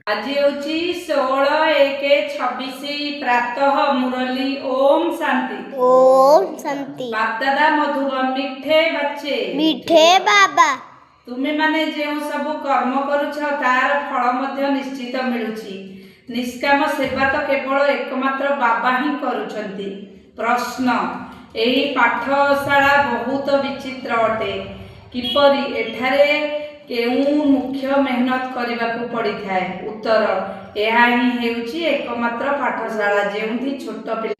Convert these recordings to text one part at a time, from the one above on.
आज होची 16/1/26 प्रातः मुरली। ओम शांति। ओम शांति। बाप दादा मधुर मिठे बच्चे मीठे बाबा तुम्हें माने जो सब कर्म करुछ तार फल मध्य निश्चित मिलुची। निष्काम सेवा तो केवल एकमात्र बाबा ही करुछंती। प्रश्न एही पाठशाला बहुत विचित्र अटे। किपरि एठारे केउ मुख्य मेहनत करने पड़ी थाए? उत्तर यह ही हेउची एकमात्र पाठशाला जेउथि छोट पिला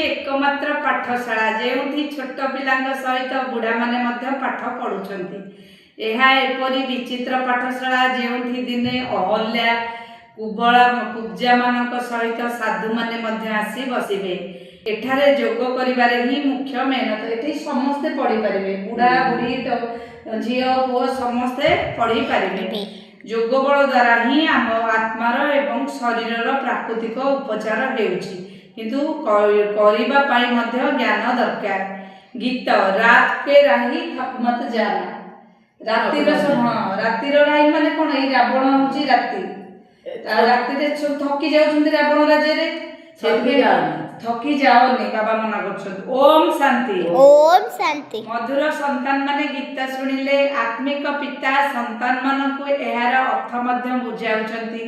एकमात्र पाठशाला जेउथि छोट पिलांग सहित बुढ़ा माने मध्य पाठ पढ़ुछंती। यह एपरी विचित्र पाठशाला जेउथि दिने अहल्या कुबला कुब्जा मानक सहित साधु माने मध्य आसी बसिबे। एठारे जोग करिबारे ही मुख्य मेहनत। एठी समस्ते पढ़ी पारिबे, बुढ़ा बुढ़ी झील पुओ समस्ते पढ़ी पारिबे। जोग बल द्वारा ही आम आत्मार एवं शरीर प्राकृतिक उपचार हेउछि, किंतु करिबा पाई मध्य ज्ञान दरकार। गीत रात के राही थक मत जाना। रातिर रातिर राही माने कोन? एई रावण होछि राति। राति थकी जाउछन्ति रावण राज्य रे, थकी जाओनी बाबा मना कर। ओम शांति। ओम शांति। मधुर संतान माने गीता सुनिले आत्मिक पिता संतान मान को एहार अर्थ मध्य बुझाउछन्ति।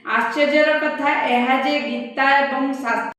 आश्चर्यर कथा एहा जे गीता एवं शास्त्र